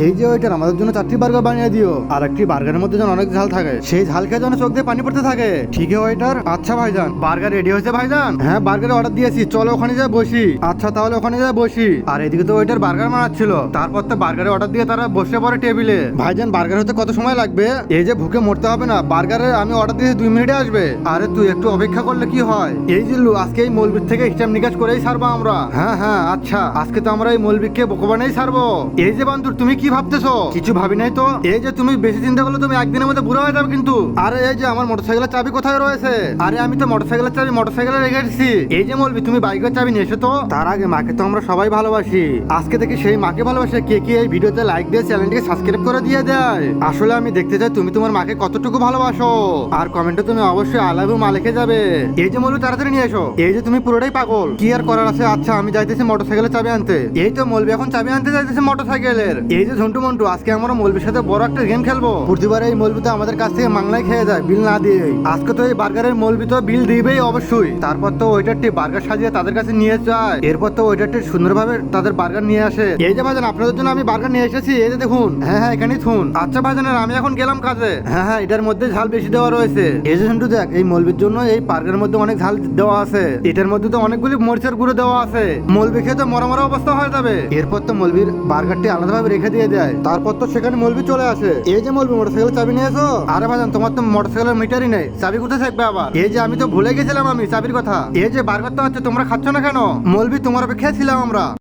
এই যে ওইটার আমাদের জন্য 4টি বার্গার বানিয়ে দিও, আর একটি বার্গারের মধ্যে যেন অনেক ঝাল থাকে, সেই ঝাল খেয়ে যেন চোখ দিয়ে পানি পড়তে থাকে। ঠিক আছে ওইটার? আচ্ছা ভাইজান, বার্গার রেডি হয়েছে ভাইজান? হ্যাঁ বার্গারের অর্ডার দিয়েছি, চলো ওখানে যাই বসি। আচ্ছা তাহলে ওখানে যাই বসি। আর এদিকে তো ওইটার বার্গার বানাচ্ছিল, তারপর তো বার্গারের অর্ডার দিয়ে তারা বসে পড়ে টেবিলে। ভাইজান বার্গার হতে কত সময় লাগবে? এই যে ভুকে মরতে হবে না, বার্গারের আমি অর্ডার দিয়েছি 2 মিনিটে আসবে। আরে তুই একটু অপেক্ষা করলে কি হয়? এই জিল্লু আজকে এই মৌলবীর থেকে হিসাব নিকাশ করেই ছাড়বো আমরা। হ্যাঁ হ্যাঁ আচ্ছা, আজকে তো আমরা এই মৌলবীকে বোকবানেই ছাড়বো। এই যে বান্ধুর তুমি কি ভাবতেছো? কিছু ভাবি নাই তো। এই যে তুমি বেশি চিন্তা করলে তুমি একদিনের মধ্যে বুড়ো হয়ে যাবে কিন্তু। আরে এই যে আমার মোটরসাইকেলের চাবি কোথায় রয়েছে? আরে আমি তো মোটরসাইকেলের চাবি মোটরসাইকেলে রেখে এসেছি। এই যে মৌলবী তুমি বাইকের চাবি নিয়ে এসো তো। তার আগে মাকে তো আমরা সবাই ভালোবাসি, আজকে থেকে সেই মাকে ভালোবাসে কে কি এই ভিডিওতে লাইক দিয়ে চ্যানেলটিকে সাবস্ক্রাইব করে দিয়ে দেয়। আসলে আমি দেখতে চাই তুমি তোমার মাকে কতটুকু ভালোবাসো, আর কমেন্টে তুমি অবশ্যই আই লাভ ইউ মা লিখে যাবে। এই যে মৌলবী তাড়াতাড়ি নিয়ে এসো, এই যে তুমি পুরোটাই পাগল, কি আর করার আছে। আচ্ছা আমি যাইতেছি মোটরসাইকেলের চাবি আনতে। এই তো মৌলবী এখন চাবি আনতে যাইতেছে মোটরসাইকেলের। এই যে ঝন্টু মন্টু, আজকে আমরা মৌলবীর সাথে বড় একটা গেম খেলবো। প্রতিবার এই মৌলবী তো আমাদের কাছ থেকে মাংলাই খেয়ে যায় বিল না দিয়ে। আজকে তো এই বার্গারের মৌলবী তো বিল দিবেই অবশ্যই। তারপর তো ওইটারটি বার্গার সাজিয়ে তাদের কাছে নিয়ে যায়, এরপর তো ওইটারটি সুন্দরভাবে তাদের বার্গার নিয়ে আসে। এই যে ভাইজান আপনাদের জন্য আমি বার্গার নিয়ে এসেছি, এই যে দেখুন। হ্যাঁ হ্যাঁ এখানেই থুন। আচ্ছা ভাইজানের আমি এখন গেলাম কাজে। হ্যাঁ হ্যাঁ এটার মধ্যে ঝাল বেশি দেওয়া রয়েছে। এই যে ঝন্টু দেখ, এই মৌলবীর জন্য এই বার্গারের মধ্যে অনেক ঝাল দেওয়া আছে, এটার মধ্যে তো অনেকগুলি মরিচের গুঁড়ো দেওয়া আছে। মৌলবী খেয়ে তো মরা মরা অবস্থা হয়ে যাবে। এরপর তো মৌলবীর বার্গারটি আলাদাভাবে রেখে দিয়ে দেয়, তারপর তো সেখানে মৌলবী চলে আসে। এই যে মৌলবী মোটরসাইকেল চাবি নিয়েছো? আরে ভাইজান তোমার তো মোটরসাইকেলের মিটারই নেই, চাবি কোথায় থাকবে আবার? এই যে আমি তো ভুলে গেছিলাম আমি চাবির কথা। এই যে বার্গার তো হচ্ছে, তোমরা খাচ্ছ না কেন? মৌলবী তোমার অপেক্ষায় ছিলাম আমরা।